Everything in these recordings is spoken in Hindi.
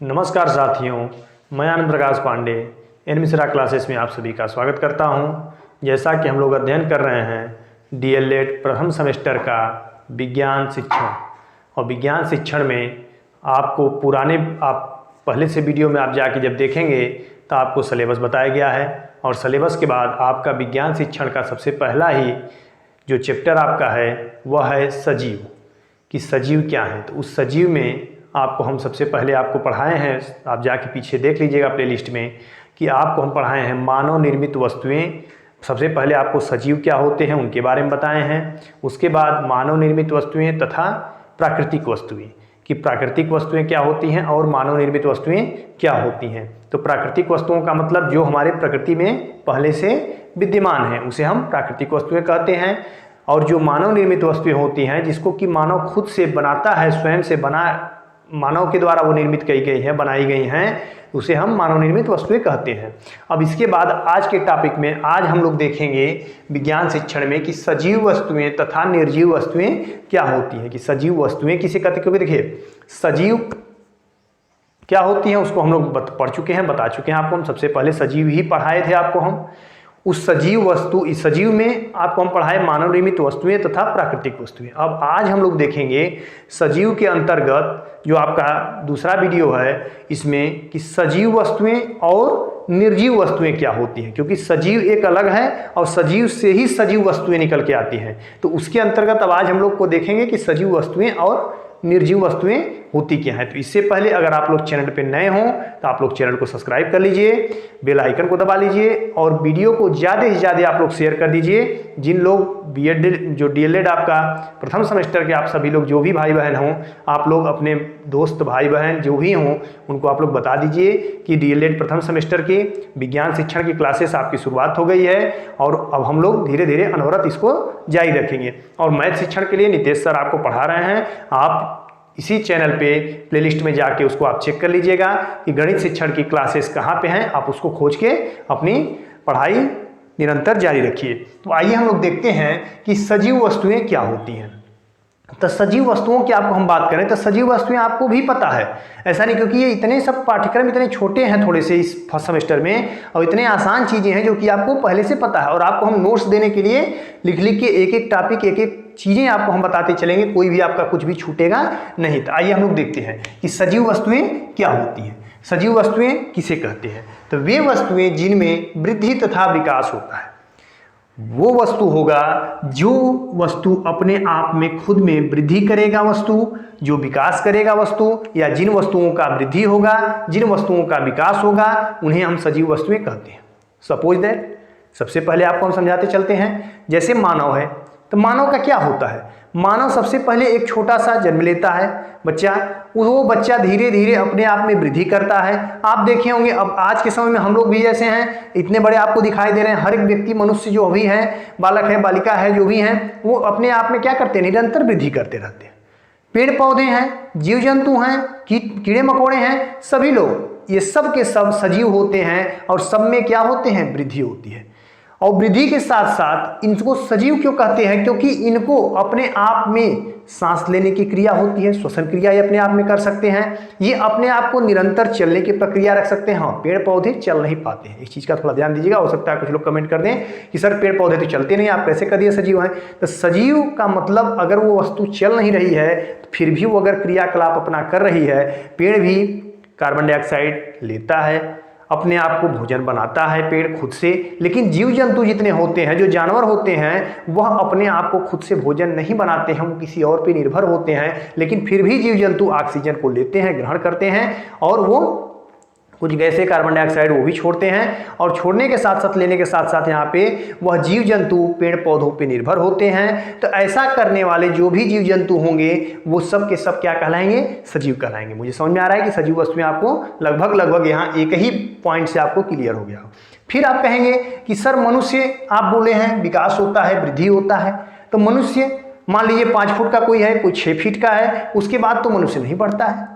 नमस्कार साथियों, मैं आनंद प्रकाश पांडे एन मिश्रा क्लासेस में आप सभी का स्वागत करता हूं। जैसा कि हम लोग अध्ययन कर रहे हैं डीएलएड प्रथम सेमेस्टर का विज्ञान शिक्षण, और विज्ञान शिक्षण में आपको आप पहले से वीडियो में आप जाके जब देखेंगे तो आपको सिलेबस बताया गया है, और सिलेबस के बाद आपका विज्ञान शिक्षण का सबसे पहला ही जो चैप्टर आपका है वह है सजीव, कि सजीव क्या है। तो उस सजीव में आपको हम सबसे पहले आपको पढ़ाए हैं, आप जाके पीछे देख लीजिएगा प्लेलिस्ट में, कि आपको हम पढ़ाए हैं मानव निर्मित वस्तुएं। सबसे पहले आपको सजीव क्या होते हैं उनके बारे में बताए हैं, उसके बाद मानव निर्मित वस्तुएं तथा प्राकृतिक वस्तुएं, कि प्राकृतिक वस्तुएं क्या होती हैं और मानव निर्मित वस्तुएं क्या होती हैं। तो प्राकृतिक वस्तुओं का मतलब जो हमारे प्रकृति में पहले से विद्यमान है उसे हम प्राकृतिक वस्तुएं कहते हैं, और जो मानव निर्मित वस्तुएं होती हैं जिसको कि मानव खुद से बनाता है, स्वयं से मानव के द्वारा वो निर्मित की गई है, बनाई गई हैं, उसे हम मानव निर्मित वस्तुएं कहते हैं। अब इसके बाद आज के टॉपिक में आज हम लोग देखेंगे विज्ञान शिक्षण में कि सजीव वस्तुएं तथा निर्जीव वस्तुएं क्या होती हैं। कि सजीव वस्तुएं किसे कहते हैं, क्योंकि देखिए सजीव क्या होती हैं उसको हम लोग पढ़ चुके हैं, बता चुके हैं आपको। हम सबसे पहले सजीव ही पढ़ाए थे आपको हम। उस इस सजीव में आपको हम पढ़ाए मानव निर्मित वस्तुएं तथा प्राकृतिक वस्तुएं। अब आज हम लोग देखेंगे सजीव के अंतर्गत जो आपका दूसरा वीडियो है इसमें, कि सजीव वस्तुएं और निर्जीव वस्तुएं क्या होती हैं, क्योंकि सजीव एक अलग है और सजीव से ही सजीव वस्तुएं निकल के आती हैं। तो उसके अंतर्गत अब आज हम लोग को देखेंगे कि सजीव वस्तुएं और निर्जीव वस्तुएं होती क्या है। तो इससे पहले अगर आप लोग चैनल पे नए हों तो आप लोग चैनल को सब्सक्राइब कर लीजिए, बेल आइकन को दबा लीजिए, और वीडियो को ज़्यादा से ज़्यादा आप लोग शेयर कर दीजिए। जिन लोग बीएड जो डीएलएड आपका प्रथम सेमेस्टर के आप सभी लोग जो भी भाई बहन हों, आप लोग अपने दोस्त भाई बहन जो भी हों उनको आप लोग बता दीजिए कि डीएलएड प्रथम सेमेस्टर के विज्ञान शिक्षण की क्लासेस आपकी शुरुआत हो गई है, और अब हम लोग धीरे धीरे अनवरत इसको जारी रखेंगे। और मैथ शिक्षण के लिए नितेश सर आपको पढ़ा रहे हैं, आप इसी चैनल पे प्लेलिस्ट में जाके उसको आप चेक कर लीजिएगा कि गणित शिक्षण की क्लासेस कहाँ पे हैं, आप उसको खोज के अपनी पढ़ाई निरंतर जारी रखिए। तो आइए हम लोग देखते हैं कि सजीव वस्तुएं क्या होती हैं। तो सजीव वस्तुओं की आपको हम बात करें तो सजीव वस्तुएं आपको भी पता है, ऐसा नहीं, क्योंकि ये इतने सब पाठ्यक्रम इतने छोटे हैं थोड़े से इस फर्स्ट सेमेस्टर में, और इतने आसान चीज़ें हैं जो कि आपको पहले से पता है, और आपको हम नोट्स देने के लिए लिख लिख के एक एक टॉपिक एक एक चीज़ें आपको हम बताते चलेंगे, कोई भी आपका कुछ भी छूटेगा नहीं। तो आइए हम लोग देखते हैं कि सजीव वस्तुएं क्या होती हैं। सजीव वस्तुएं किसे कहते हैं, तो वे वस्तुएं जिनमें वृद्धि तथा विकास होता है। वो वस्तु होगा जो वस्तु अपने आप में खुद में वृद्धि करेगा वस्तु, जो विकास करेगा वस्तु, या जिन वस्तुओं का वृद्धि होगा, जिन वस्तुओं का विकास होगा, उन्हें हम सजीव वस्तुएं कहते हैं। सपोज दैट, सबसे पहले आपको हम समझाते चलते हैं। जैसे मानव है, तो मानव का क्या होता है, मानव सबसे पहले एक छोटा सा जन्म लेता है बच्चा, वो बच्चा धीरे धीरे अपने आप में वृद्धि करता है। आप देखे होंगे अब आज के समय में हम लोग भी जैसे हैं, इतने बड़े आपको दिखाई दे रहे हैं, हर एक व्यक्ति मनुष्य जो भी है, बालक है बालिका है जो भी हैं, वो अपने आप में क्या करते हैं, निरंतर वृद्धि करते रहते हैं। पेड़ पौधे हैं, जीव जंतु हैं, कीड़े मकोड़े हैं, सभी लोग ये सब के सब सजीव होते हैं, और सब में क्या होते हैं, वृद्धि होती है। और वृद्धि के साथ साथ इनको सजीव क्यों कहते हैं, क्योंकि इनको अपने आप में सांस लेने की क्रिया होती है, श्वसन क्रिया ये अपने आप में कर सकते हैं, ये अपने आप को निरंतर चलने की प्रक्रिया रख सकते हैं। हाँ, पेड़ पौधे चल नहीं पाते हैं, इस चीज़ का थोड़ा ध्यान दीजिएगा। हो सकता है कुछ लोग कमेंट कर दें कि सर पेड़ पौधे तो चलते नहीं, आप कैसे कर दिए सजीव हैं। तो सजीव का मतलब अगर वो वस्तु चल नहीं रही है तो फिर भी वो अगर क्रियाकलाप अपना कर रही है, पेड़ भी कार्बन डाइऑक्साइड लेता है, अपने आप को भोजन बनाता है पेड़ खुद से, लेकिन जीव जंतु जितने होते हैं, जो जानवर होते हैं, वह अपने आप को खुद से भोजन नहीं बनाते हैं, वो किसी और पे निर्भर होते हैं। लेकिन फिर भी जीव जंतु ऑक्सीजन को लेते हैं, ग्रहण करते हैं, और वो कुछ गैसें कार्बन डाइऑक्साइड वो भी छोड़ते हैं, और छोड़ने के साथ साथ लेने के साथ साथ यहाँ पे वह जीव जंतु पेड़ पौधों पे निर्भर होते हैं। तो ऐसा करने वाले जो भी जीव जंतु होंगे वो सब के सब क्या कहलाएंगे, सजीव कहलाएंगे। मुझे समझ में आ रहा है कि सजीव वस्तुएं आपको लगभग यहाँ एक ही पॉइंट से आपको क्लियर हो गया। फिर आप कहेंगे कि सर मनुष्य आप बोले हैं विकास होता है, वृद्धि होता है, तो मनुष्य मान लीजिए 5 फुट का कोई है, कोई 6 फीट का है, उसके बाद तो मनुष्य नहीं बढ़ता है,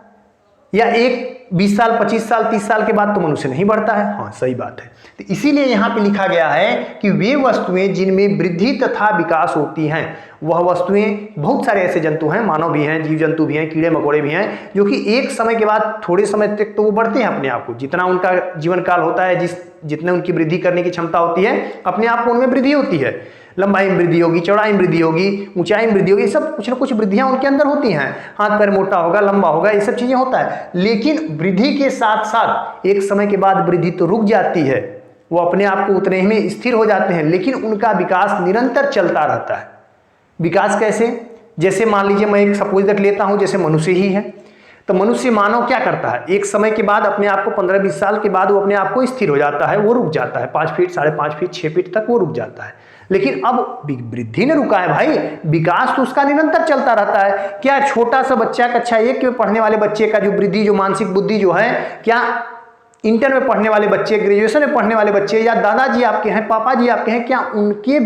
या एक 20 साल 25 साल 30 साल के बाद तो मनुष्य नहीं बढ़ता है। हाँ सही बात है। तो इसीलिए यहां पे लिखा गया है कि वे वस्तुएं जिनमें वृद्धि तथा विकास होती हैं, वह वस्तुएं, बहुत सारे ऐसे जंतु हैं, मानव भी हैं, जीव जंतु भी हैं, कीड़े मकोड़े भी हैं, जो कि एक समय के बाद थोड़े समय तक तो वो बढ़ते हैं अपने आप को, जितना उनका जीवन काल होता है, जितने उनकी वृद्धि करने की क्षमता होती है, अपने आप को उनमें वृद्धि होती है। लंबाई में वृद्धि होगी, चौड़ाई में वृद्धि होगी, ऊंचाई में वृद्धि होगी, ये सब कुछ ना कुछ वृद्धियां उनके अंदर होती हैं। हाथ पैर मोटा होगा, लंबा होगा, ये सब चीजें होता है। लेकिन वृद्धि के साथ साथ एक समय के बाद वृद्धि तो रुक जाती है, वो अपने आप को उतने ही में स्थिर हो जाते हैं, लेकिन उनका विकास निरंतर चलता रहता है। विकास कैसे? जैसे मान लीजिए मैं एक सपोज रख लेता हूं, जैसे मनुष्य ही है, तो मनुष्य मानव क्या करता है, एक समय के बाद अपने आप को 15-20 साल के बाद वो अपने आप को स्थिर हो जाता है, वो रुक जाता है 5 फीट 5.5 फीट 6 फीट तक वो रुक जाता है। लेकिन अब वृद्धि ने रुका है भाई, विकास तो उसका निरंतर चलता रहता है। क्या छोटा सा बच्चा कक्षा 1 में पढ़ने वाले बच्चे का जो वृद्धि, जो मानसिक बुद्धि जो है, क्या इंटर में पढ़ने वाले बच्चे, ग्रेजुएशन में पढ़ने वाले बच्चे, या दादाजी आपके हैं, पापा जी आपके हैं, क्या उनके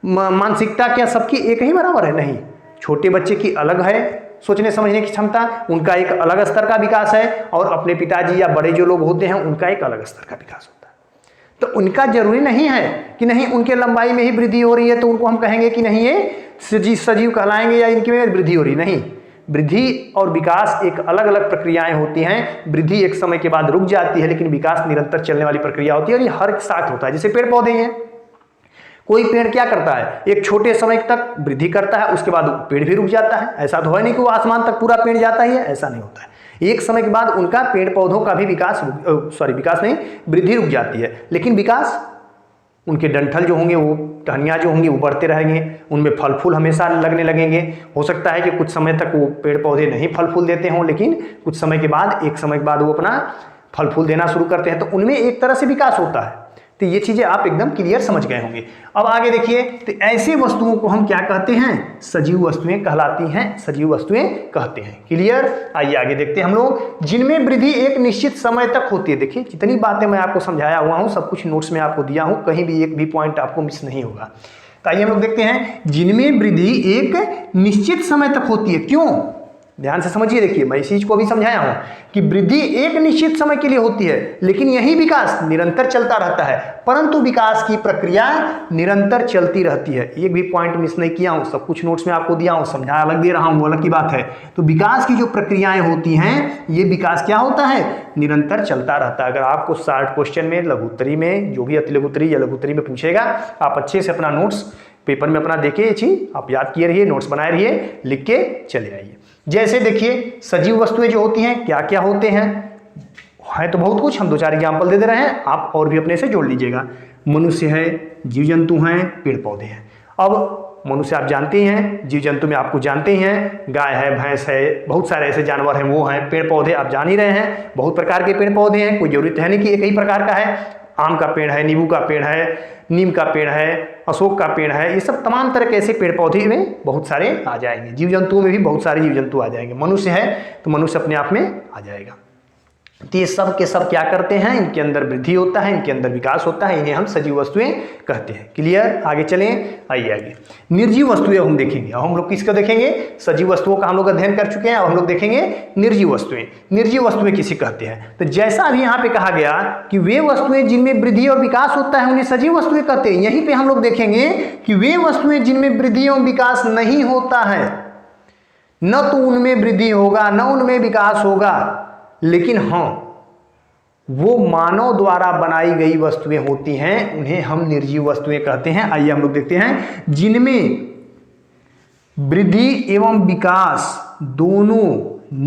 मानसिकता क्या सबकी एक ही बराबर है? नहीं, छोटे बच्चे की अलग है सोचने समझने की क्षमता, उनका एक अलग स्तर का विकास है, और अपने पिताजी या बड़े जो लोग होते हैं उनका एक अलग स्तर का विकास होता है। तो उनका जरूरी नहीं है कि नहीं उनके लंबाई में ही वृद्धि हो रही है तो उनको हम कहेंगे कि नहीं ये सजीव कहलाएंगे या इनकी में वृद्धि हो रही, नहीं। वृद्धि और विकास एक अलग अलग प्रक्रियाएं होती हैं। वृद्धि एक समय के बाद रुक जाती है, लेकिन विकास निरंतर चलने वाली प्रक्रिया होती है, और ये हर साथ होता है। जैसे पेड़ पौधे हैं, कोई पेड़ क्या करता है, एक छोटे समय तक वृद्धि करता है, उसके बाद पेड़ भी रुक जाता है। ऐसा तो है नहीं कि वो आसमान तक पूरा पेड़ जाता ही है, ऐसा नहीं होता है। एक समय के बाद उनका पेड़ पौधों का भी विकास नहीं, वृद्धि रुक जाती है, लेकिन विकास, उनके डंठल जो होंगे, वो टहनियाँ जो होंगी वो बढ़ते रहेंगे, उनमें फल फूल हमेशा लगने लगेंगे। हो सकता है कि कुछ समय तक वो पेड़ पौधे नहीं फल फूल देते हों, लेकिन कुछ समय के बाद, एक समय के बाद वो अपना फल फूल देना शुरू करते हैं, तो उनमें एक तरह से विकास होता है। तो ये चीजें आप एकदम क्लियर समझ गए होंगे। अब आगे देखिए, तो ऐसे वस्तुओं को हम क्या कहते हैं? सजीव वस्तुएं कहलाती हैं, सजीव वस्तुएं कहते हैं। क्लियर? आइए आगे देखते हैं हम लोग। जिनमें वृद्धि एक निश्चित समय तक होती है। देखिए जितनी बातें मैं आपको समझाया हुआ हूं, सब कुछ नोट्स में आपको दिया हूं, कहीं भी एक भी पॉइंट आपको मिस नहीं होगा। तो आइए हम लोग देखते हैं, जिनमें वृद्धि एक निश्चित समय तक होती है। क्यों? ध्यान से समझिए। देखिए मैं इस चीज को भी समझाया हूं कि वृद्धि एक निश्चित समय के लिए होती है, लेकिन यही विकास निरंतर चलता रहता है, परंतु विकास की प्रक्रिया निरंतर चलती रहती है। एक भी पॉइंट मिस नहीं किया हूं, सब कुछ नोट्स में आपको दिया हूं, समझा अलग दे रहा हूं, वो अलग की बात है। तो विकास की जो प्रक्रियाएं होती हैं, ये विकास क्या होता है? निरंतर चलता रहता है। अगर आपको शॉर्ट क्वेश्चन में, लघुत्तरी में, जो भी अति लघुत्तरी या लघुत्तरी में पूछेगा, आप अच्छे से अपना नोट्स पेपर में अपना देखिए, ये चीज आप याद किए रहिए, नोट्स बनाए रहिए, लिख के चले आइए। जैसे देखिए सजीव वस्तुएं जो होती हैं, क्या क्या होते हैं? है तो बहुत कुछ, हम 2-4 एग्जाम्पल दे रहे हैं, आप और भी अपने से जोड़ लीजिएगा। मनुष्य है, जीव जंतु हैं, पेड़ पौधे हैं। अब मनुष्य आप जानते हैं, जीव जंतु में आपको जानते ही हैं, गाय है, भैंस है, बहुत सारे ऐसे जानवर हैं, वो हैं। पेड़ पौधे आप जान ही रहे हैं, बहुत प्रकार के पेड़ पौधे हैं, कोई जरूरत है नहीं कि एक ही प्रकार का है। आम का पेड़ है, नींबू का पेड़ है, नीम का पेड़ है, अशोक का पेड़ है, ये सब तमाम तरह के ऐसे पेड़ पौधे में बहुत सारे आ जाएंगे। जीव जंतुओं में भी बहुत सारे जीव जंतु आ जाएंगे। मनुष्य है तो मनुष्य अपने आप में आ जाएगा। तो ये सब के सब क्या करते हैं? इनके अंदर वृद्धि होता है, इनके अंदर विकास होता है, इन्हें हम सजीव वस्तुएं कहते हैं। क्लियर? आगे चलें, आइए आगे। निर्जीव वस्तुएं हम देखेंगे। अब हम लोग किसको देखेंगे? सजीव वस्तुओं का हम लोग अध्ययन कर चुके हैं, अब हम लोग देखेंगे निर्जीव वस्तुएं। निर्जीव वस्तुएं किसे कहते हैं? तो जैसा अभी यहाँ पे कहा गया कि वे वस्तुएं जिनमें वृद्धि और विकास होता है उन्हें सजीव वस्तुएं कहते हैं, यहीं पे हम लोग देखेंगे कि वे वस्तुएं जिनमें वृद्धि और विकास नहीं होता है, न तो उनमें वृद्धि होगा न उनमें विकास होगा, लेकिन हाँ वो मानव द्वारा बनाई गई वस्तुएं होती हैं, उन्हें हम निर्जीव वस्तुएं कहते हैं। आइए हम लोग देखते हैं, जिनमें वृद्धि एवं विकास दोनों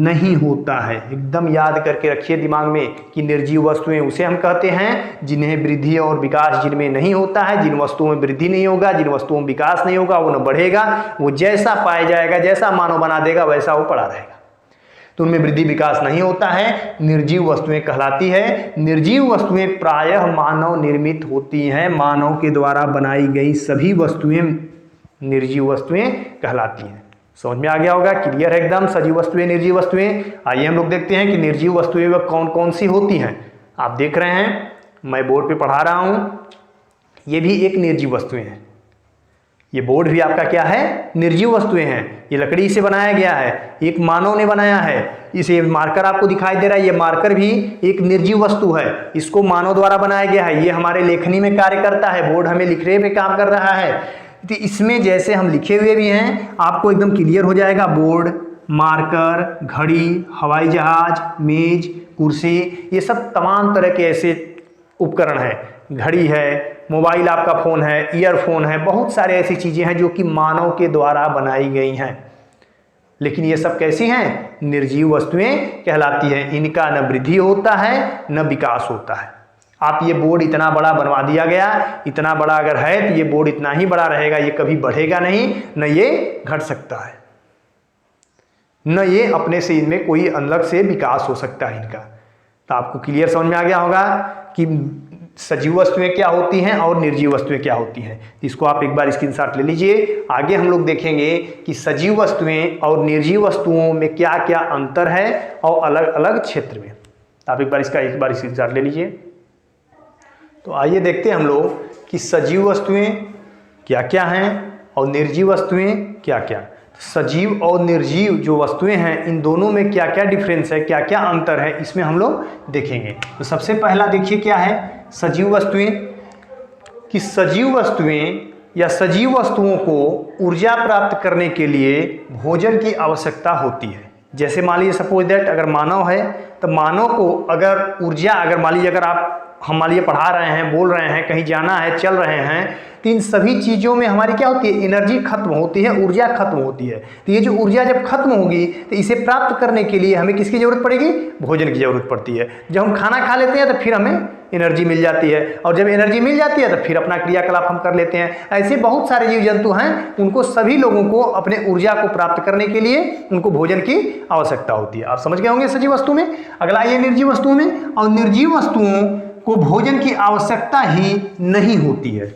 नहीं होता है। एकदम याद करके रखिए दिमाग में कि निर्जीव वस्तुएं उसे हम कहते हैं जिन्हें वृद्धि और विकास जिनमें नहीं होता है। जिन वस्तुओं में वृद्धि नहीं होगा, जिन वस्तुओं में विकास नहीं होगा, वो न बढ़ेगा, वो जैसा पाया जाएगा, जैसा मानव बना देगा वैसा वो पड़ा रहेगा। तो उनमें वृद्धि विकास नहीं होता है, निर्जीव वस्तुएं कहलाती है। निर्जीव वस्तुएं प्रायः मानव निर्मित होती हैं, मानव के द्वारा बनाई गई सभी वस्तुएं निर्जीव वस्तुएं कहलाती हैं। समझ में आ गया होगा? क्लियर है एकदम? सजीव वस्तुएं, निर्जीव वस्तुएं। आइए हम लोग देखते हैं कि निर्जीव वस्तुएं वह कौन कौन सी होती हैं। आप देख रहे हैं मैं बोर्ड पे पढ़ा रहा हूं, ये भी एक निर्जीव वस्तुएं हैं। ये बोर्ड भी आपका क्या है, निर्जीव वस्तुएं हैं। ये लकड़ी से बनाया गया है, एक मानव ने बनाया है। इसे मार्कर आपको दिखाई दे रहा है, ये मार्कर भी एक निर्जीव वस्तु है, इसको मानव द्वारा बनाया गया है। ये हमारे लेखनी में कार्य करता है, बोर्ड हमें लिखने पे काम कर रहा है। तो इसमें जैसे हम लिखे हुए भी हैं, आपको एकदम क्लियर हो जाएगा। बोर्ड, मार्कर, घड़ी, हवाई जहाज, मेज, कुर्सी, ये सब तमाम तरह के ऐसे उपकरण हैं। घड़ी है, मोबाइल आपका फ़ोन है, ईयरफोन है, बहुत सारे ऐसी चीज़ें हैं जो कि मानव के द्वारा बनाई गई हैं। लेकिन ये सब कैसी हैं, निर्जीव वस्तुएं कहलाती हैं। इनका न वृद्धि होता है न विकास होता है। आप ये बोर्ड इतना बड़ा बनवा दिया गया, इतना बड़ा अगर है तो ये बोर्ड इतना ही बड़ा रहेगा, ये कभी बढ़ेगा नहीं, न ये घट सकता है, न ये अपने से इनमें कोई अलग से विकास हो सकता है इनका। तो आपको क्लियर समझ में आ गया होगा कि सजीव वस्तुएं क्या होती हैं और निर्जीव वस्तुएं क्या होती हैं। इसको आप एक बार स्क्रीनशॉट ले लीजिए। आगे हम लोग देखेंगे कि सजीव वस्तुएं और निर्जीव वस्तुओं में क्या क्या अंतर है और अलग अलग क्षेत्र में। आप एक बार स्क्रीनशॉट ले लीजिए। तो आइए देखते हैं हम लोग कि सजीव वस्तुएं क्या क्या हैं और निर्जीव वस्तुएं क्या क्या। सजीव और निर्जीव जो वस्तुएं हैं, इन दोनों में क्या क्या डिफरेंस है, क्या क्या अंतर है, इसमें हम लोग देखेंगे। तो सबसे पहला देखिए क्या है सजीव वस्तुएं, कि सजीव वस्तुएं या सजीव वस्तुओं को ऊर्जा प्राप्त करने के लिए भोजन की आवश्यकता होती है। जैसे मान लीजिए सपोज दैट अगर मानव है तो मानव को अगर ऊर्जा, अगर मान लीजिए अगर हम मान लीजिए पढ़ा रहे हैं, बोल रहे हैं, कहीं जाना है, चल रहे हैं, तो इन सभी चीज़ों में हमारी क्या होती है, एनर्जी खत्म होती है, ऊर्जा खत्म होती है। तो ये जो ऊर्जा जब खत्म होगी तो इसे प्राप्त करने के लिए हमें किसकी ज़रूरत पड़ेगी, भोजन की ज़रूरत पड़ती है। जब हम खाना खा लेते हैं तो फिर हमें एनर्जी मिल जाती है, और जब एनर्जी मिल जाती है तो फिर अपना क्रियाकलाप हम कर लेते हैं। ऐसे बहुत सारे जीव जंतु हैं, उनको सभी लोगों को अपने ऊर्जा को प्राप्त करने के लिए उनको भोजन की आवश्यकता होती है। आप समझ गए होंगे सजीव वस्तु में। अगला ये निर्जीव वस्तुओं में, और निर्जीव वस्तुओं को भोजन की आवश्यकता ही नहीं होती है।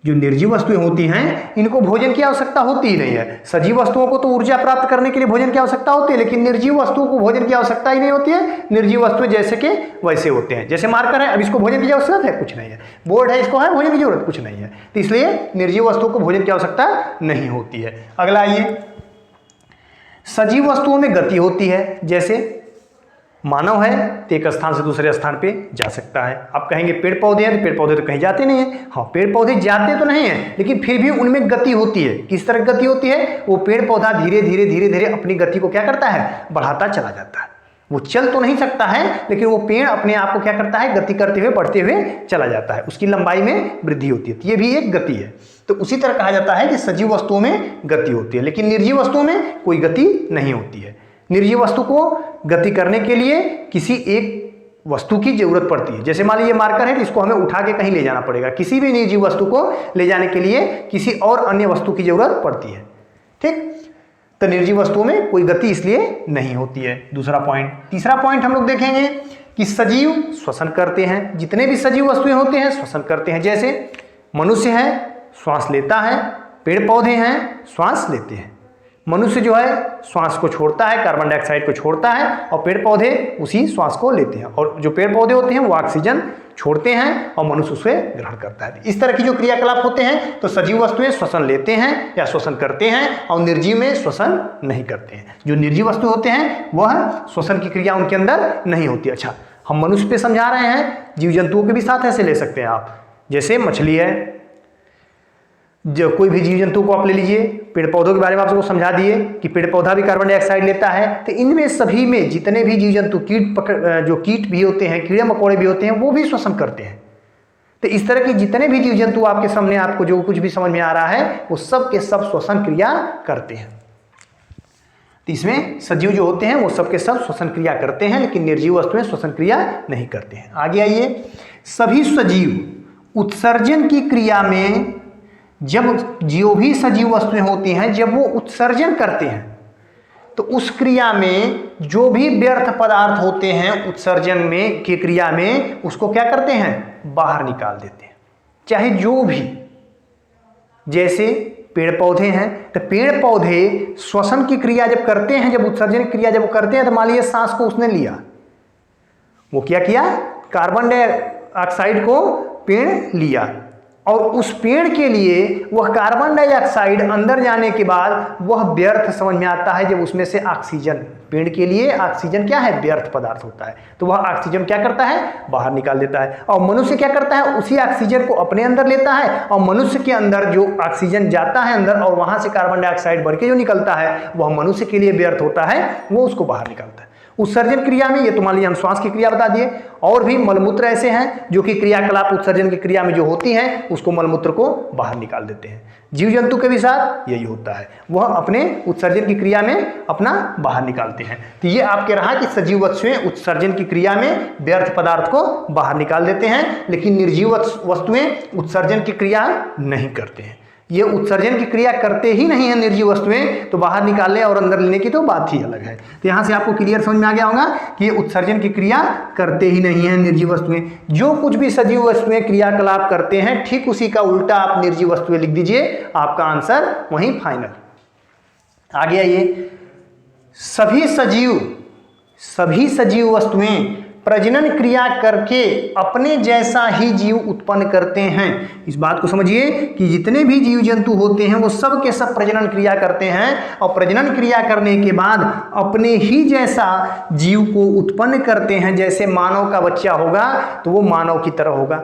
जो निर्जीव वस्तुएं होती हैं इनको भोजन की आवश्यकता होती ही नहीं है। सजीव वस्तुओं को तो ऊर्जा प्राप्त करने के लिए भोजन की आवश्यकता होती है, लेकिन निर्जीव वस्तुओं को भोजन की आवश्यकता ही नहीं होती है। निर्जीव वस्तुएं जैसे के वैसे होते हैं। जैसे मार्कर है, अब इसको भोजन की जरूरत है कुछ नहीं है। बोर्ड है, इसको है भोजन की जरूरत कुछ नहीं है। तो इसलिए निर्जीव वस्तुओं को भोजन की आवश्यकता नहीं होती है। अगला आइए, सजीव वस्तुओं में गति होती है। जैसे मानव है तो एक स्थान से दूसरे स्थान पे जा सकता है। आप कहेंगे पेड़ पौधे हैं, तो पेड़ पौधे तो कहीं जाते नहीं हैं। हाँ, पेड़ पौधे जाते तो नहीं हैं, लेकिन फिर भी उनमें गति होती है। किस तरह की गति होती है, वो पेड़ पौधा धीरे धीरे धीरे धीरे अपनी गति को क्या करता है, बढ़ाता चला जाता है। वो चल तो नहीं सकता है, लेकिन वो पेड़ अपने आप को क्या करता है, गति करते हुए बढ़ते हुए चला जाता है। उसकी लंबाई में वृद्धि होती है। तो ये भी एक गति है। तो उसी तरह कहा जाता है कि सजीव वस्तुओं में गति होती है, लेकिन निर्जीव वस्तुओं में कोई गति नहीं होती है। निर्जीव वस्तु को गति करने के लिए किसी एक वस्तु की जरूरत पड़ती है। जैसे मान लीजिए मार्कर है, तो इसको हमें उठा के कहीं ले जाना पड़ेगा। किसी भी निर्जीव वस्तु को ले जाने के लिए किसी और अन्य वस्तु की जरूरत पड़ती है। ठीक, तो निर्जीव वस्तुओं में कोई गति इसलिए नहीं होती है। दूसरा पॉइंट। तीसरा पॉइंट हम लोग देखेंगे कि सजीव श्वसन करते हैं। जितने भी सजीव वस्तुएं होते हैं श्वसन करते हैं। जैसे मनुष्य है, श्वास लेता है। पेड़ पौधे हैं, श्वास लेते हैं। मनुष्य जो है श्वास को छोड़ता है, कार्बन डाइऑक्साइड को छोड़ता है, और पेड़ पौधे उसी श्वास को लेते हैं। और जो पेड़ पौधे होते हैं वो ऑक्सीजन छोड़ते हैं और मनुष्य उसे ग्रहण करता है। इस तरह की जो क्रियाकलाप होते हैं, तो सजीव वस्तुएं श्वसन लेते हैं या श्वसन करते हैं, और निर्जीव में श्वसन नहीं करते हैं। जो निर्जीव वस्तु होते हैं वह श्वसन की क्रिया उनके अंदर नहीं होती। अच्छा, हम मनुष्य पे समझा रहे हैं, जीव जंतुओं के भी साथ ऐसे ले सकते हैं आप। जैसे मछली है, जो कोई भी जीव जंतु को आप ले लीजिए, पेड़ पौधों के बारे में आपको समझा दिए कि पेड़ पौधा भी कार्बन डाइऑक्साइड लेता है। तो इनमें सभी में जितने भी जीव जंतु जो कीट भी होते हैं, कीड़े मकोड़े भी होते हैं, वो भी श्वसन करते हैं। तो इस तरह के जितने भी जीव जंतु आपके सामने, आपको जो कुछ भी समझ में आ रहा है, वो सब के सब श्वसन क्रिया करते हैं। तो इसमें सजीव जो होते हैं वो सब के सब श्वसन क्रिया करते हैं, लेकिन निर्जीव वस्तुएं श्वसन क्रिया नहीं करते हैं। आगे आइए, सभी सजीव उत्सर्जन की क्रिया में, जब जो भी सजीव वस्तुएं होती हैं जब वो उत्सर्जन करते हैं, तो उस क्रिया में जो भी व्यर्थ पदार्थ होते हैं उत्सर्जन में की क्रिया में, उसको क्या करते हैं, बाहर निकाल देते हैं। चाहे जो भी, जैसे पेड़ पौधे हैं, तो पेड़ पौधे श्वसन की क्रिया जब करते हैं, जब उत्सर्जन की क्रिया जब करते हैं, तो मान लीजिए सांस को उसने लिया, वो क्या किया, कार्बन डाइऑक्साइड को पेड़ लिया और उस पेड़ के लिए वह कार्बन डाइऑक्साइड अंदर जाने के बाद वह व्यर्थ समझ में आता है जब उसमें से ऑक्सीजन, पेड़ के लिए ऑक्सीजन क्या है, व्यर्थ पदार्थ होता है, तो वह ऑक्सीजन क्या करता है, बाहर निकाल देता है। और मनुष्य क्या करता है, उसी ऑक्सीजन को अपने अंदर लेता है और मनुष्य के अंदर जो ऑक्सीजन जाता है अंदर और वहां से कार्बन डाइऑक्साइड बढ़ के जो निकलता है वह मनुष्य के लिए व्यर्थ होता है, वो उसको बाहर निकालता है। उत्सर्जन क्रिया में ये तो मान लीजिए हम श्वास की क्रिया बता दिए, और भी मलमूत्र ऐसे हैं जो कि क्रियाकलाप उत्सर्जन की क्रिया में जो होती हैं उसको मलमूत्र को बाहर निकाल देते हैं। जीव जंतु के भी साथ यही होता है, वह अपने उत्सर्जन की क्रिया में अपना बाहर निकालते हैं। तो ये आपके रहा कि सजीव वस्तुएं उत्सर्जन की क्रिया में व्यर्थ पदार्थ को बाहर निकाल देते हैं, लेकिन निर्जीव वस्तुएं उत्सर्जन की क्रिया नहीं करते हैं। ये उत्सर्जन की क्रिया करते ही नहीं है निर्जीव वस्तुएं, तो बाहर निकालने और अंदर लेने की तो बात ही अलग है। तो यहाँ से आपको क्लियर समझ में आ गया होगा कि ये उत्सर्जन की क्रिया करते ही नहीं है निर्जीव वस्तुएं। जो कुछ भी सजीव वस्तुएं क्रियाकलाप करते हैं ठीक उसी का उल्टा आप निर्जीव वस्तुएं लिख दीजिए, आपका आंसर वहीं फाइनल। आगे आइए, सभी सजीव वस्तुएं प्रजनन क्रिया करके अपने जैसा ही जीव उत्पन्न करते हैं। इस बात को समझिए कि जितने भी जीव जंतु होते हैं वो सब के सब प्रजनन क्रिया करते हैं और प्रजनन क्रिया करने के बाद अपने ही जैसा जीव को उत्पन्न करते हैं। जैसे मानव का बच्चा होगा तो वो मानव की तरह होगा,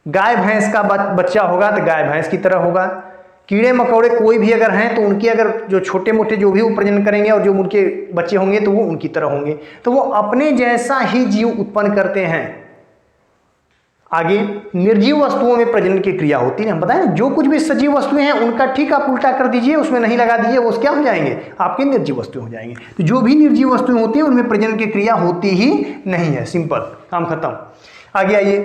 गाय भैंस का बच्चा होगा तो गाय भैंस की तरह होगा, कीड़े मकोड़े कोई भी अगर हैं तो उनके अगर जो छोटे मोटे जो भी वो प्रजनन करेंगे और जो उनके बच्चे होंगे तो वो उनकी तरह होंगे, तो वो अपने जैसा ही जीव उत्पन्न करते हैं। आगे निर्जीव वस्तुओं में प्रजनन की क्रिया होती है, हम बताएं जो कुछ भी सजीव वस्तुएं हैं उनका ठीक आप उल्टा कर दीजिए, उसमें नहीं लगा दीजिए, वो क्या हो जाएंगे, आपके निर्जीव वस्तुएं हो जाएंगे। तो जो भी निर्जीव वस्तुएं होती हैं उनमें प्रजनन की क्रिया होती ही नहीं है, सिंपल, काम खत्म। आगे आइए,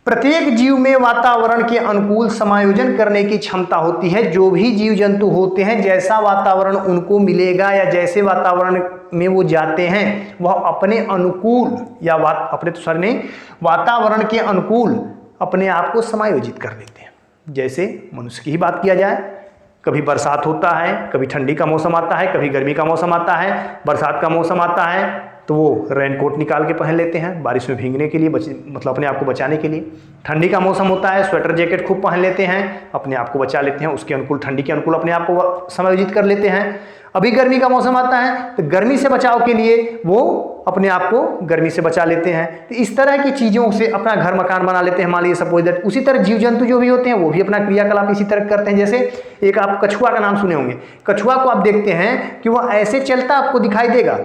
प्रत्येक जीव में वातावरण के अनुकूल समायोजन करने की क्षमता होती है। जो भी जीव जंतु होते हैं जैसा वातावरण उनको मिलेगा या जैसे वातावरण में वो जाते हैं वह अपने अनुकूल या वातावरण के अनुकूल अपने आप को समायोजित कर लेते हैं। जैसे मनुष्य की ही बात किया जाए, कभी बरसात होता है, कभी ठंडी का मौसम आता है, कभी गर्मी का मौसम आता है। बरसात का मौसम आता है तो वो रेनकोट निकाल के पहन लेते हैं बारिश में भीगने के लिए, मतलब अपने आप को बचाने के लिए। ठंडी का मौसम होता है, स्वेटर जैकेट खूब पहन लेते हैं, अपने आप को बचा लेते हैं, उसके अनुकूल ठंडी के अनुकूल अपने आप को समायोजित कर लेते हैं। अभी गर्मी का मौसम आता है तो गर्मी से बचाव के लिए वो अपने आप को गर्मी से बचा लेते हैं। तो इस तरह की चीज़ों से अपना घर मकान बना लेते हैं, मान लीजिए सपोज दैट। उसी तरह जीव जंतु जो भी होते हैं वो भी अपना क्रियाकलाप इसी तरह करते हैं। जैसे एक आप कछुआ का नाम सुने होंगे, कछुआ को आप देखते हैं कि वह ऐसे चलता आपको दिखाई देगा।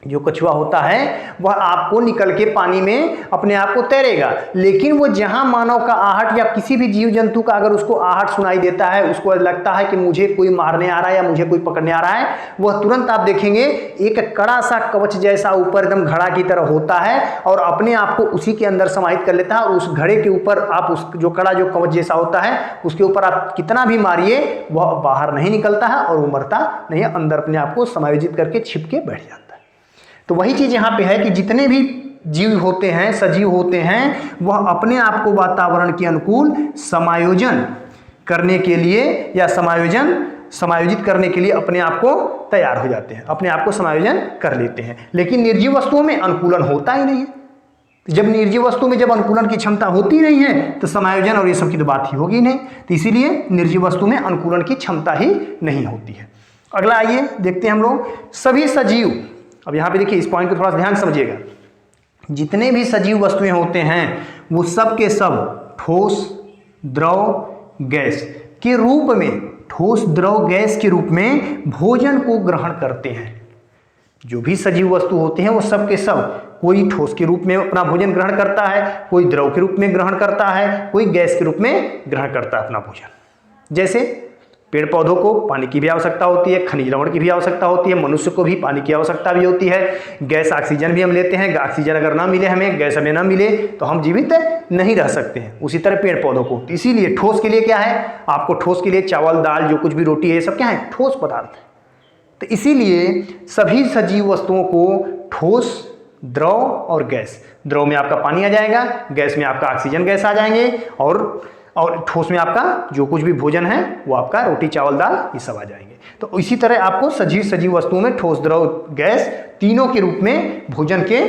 जो कछुआ होता है वह आपको निकल के पानी में अपने आप को तैरेगा, लेकिन वो जहां मानव का आहट या किसी भी जीव जंतु का अगर उसको आहट सुनाई देता है, उसको लगता है कि मुझे कोई मारने आ रहा है या मुझे कोई पकड़ने आ रहा है, वह तुरंत आप देखेंगे एक कड़ा सा कवच जैसा ऊपर एकदम घड़ा की तरह होता है और अपने आप को उसी के अंदर समाहित कर लेता है। और उस घड़े के ऊपर आप उस जो कड़ा जो कवच जैसा होता है उसके ऊपर आप कितना भी मारिए वह बाहर नहीं निकलता है और वो मरता नहीं है, अंदर अपने आप को समायोजित करके छिप के बैठ जाता है। तो वही चीज यहाँ पे है कि जितने भी जीव होते हैं, सजीव होते हैं, वह अपने आप को वातावरण के अनुकूल समायोजन करने के लिए या समायोजित करने के लिए अपने आप को तैयार हो जाते हैं, अपने आप को समायोजन कर लेते हैं। लेकिन निर्जीव वस्तुओं में अनुकूलन होता ही नहीं है। जब निर्जीव वस्तु में जब अनुकूलन की क्षमता होती नहीं है तो समायोजन और ये सब की तो बात ही होगी नहीं। तो इसीलिए निर्जीव वस्तु में अनुकूलन की क्षमता ही नहीं होती है। अगला आइए देखते हैं हम लोग सभी सजीव। अब यहाँ पे देखिए इस पॉइंट को थोड़ा ध्यान समझिएगा। जितने भी सजीव वस्तुएं होते हैं वो सब के सब ठोस, द्रव, गैस के रूप में, ठोस, द्रव, गैस के रूप में भोजन को ग्रहण करते हैं। जो भी सजीव वस्तु होते हैं वो सब के सब कोई ठोस के रूप में अपना भोजन ग्रहण करता है, कोई द्रव के रूप में ग्रहण करता है, कोई गैस के रूप में ग्रहण करता है अपना भोजन। जैसे पेड़ पौधों को पानी की भी आवश्यकता होती है, खनिज लवण की भी आवश्यकता होती है, मनुष्य को भी पानी की आवश्यकता भी होती है, गैस ऑक्सीजन भी हम लेते हैं। ऑक्सीजन अगर ना मिले हमें, गैस हमें ना मिले तो हम जीवित नहीं रह सकते हैं। उसी तरह पेड़ पौधों को, इसीलिए ठोस के लिए क्या है, आपको ठोस के लिए चावल, दाल, जो कुछ भी रोटी है, ये सब क्या है, ठोस पदार्थ है। तो इसीलिए सभी सजीव वस्तुओं को ठोस, द्रव और गैस, द्रव में आपका पानी आ जाएगा, गैस में आपका ऑक्सीजन गैस आ जाएंगे और ठोस में आपका जो कुछ भी भोजन है वो आपका रोटी, चावल, दाल, ये सब आ जाएंगे। तो इसी तरह आपको सजीव वस्तुओं में ठोस, द्रव, गैस तीनों के रूप में भोजन के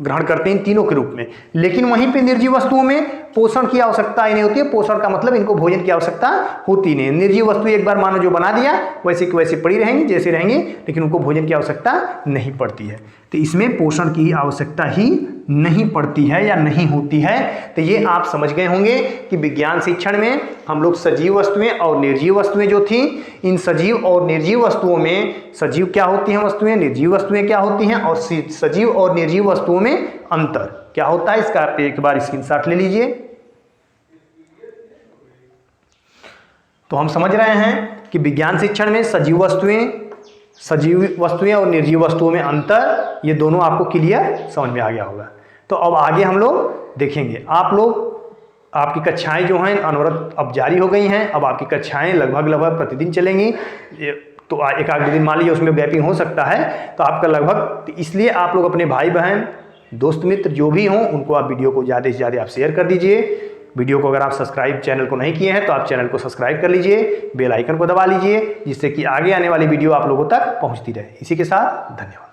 ग्रहण करते हैं इन तीनों के रूप में। लेकिन वहीं पे निर्जीव वस्तुओं में पोषण की आवश्यकता ही नहीं होती है। पोषण का मतलब इनको भोजन की आवश्यकता होती नहीं। निर्जीव वस्तु एक बार मानो जो बना दिया वैसे की वैसे पड़ी रहेंगी जैसे रहेंगी, लेकिन उनको भोजन की आवश्यकता नहीं पड़ती है। तो इसमें पोषण की आवश्यकता ही नहीं पड़ती है या नहीं होती है। तो ये आप समझ गए होंगे कि विज्ञान शिक्षण में हम लोग सजीव वस्तुएं और निर्जीव वस्तुएं जो थी, इन सजीव और निर्जीव वस्तुओं में सजीव क्या होती हैं वस्तुएं, निर्जीव वस्तुएं क्या होती हैं, और सजीव और निर्जीव वस्तुओं में अंतर क्या होता है, इसका आप एक बार स्क्रीनशॉट ले लीजिए। तो हम समझ रहे हैं कि विज्ञान शिक्षण में सजीव वस्तुएं और निर्जीव वस्तुओं में अंतर, ये दोनों आपको क्लियर समझ में आ गया होगा। तो अब आगे हम लोग देखेंगे। आपकी कक्षाएं जो हैं अनवरत अब जारी हो गई हैं। अब आपकी कक्षाएं लगभग प्रतिदिन चलेंगी। तो एक आध दिन मान लीजिए उसमें गैपिंग हो सकता है, तो आपका लगभग, इसलिए आप लोग अपने भाई बहन दोस्त मित्र जो भी हों उनको आप वीडियो को ज़्यादा से ज़्यादा आप शेयर कर दीजिए। वीडियो को अगर आप सब्सक्राइब चैनल को नहीं किए हैं तो आप चैनल को सब्सक्राइब कर लीजिए, बेल आइकन को दबा लीजिए, जिससे कि आगे आने वाली वीडियो आप लोगों तक पहुंचती रहे। इसी के साथ धन्यवाद।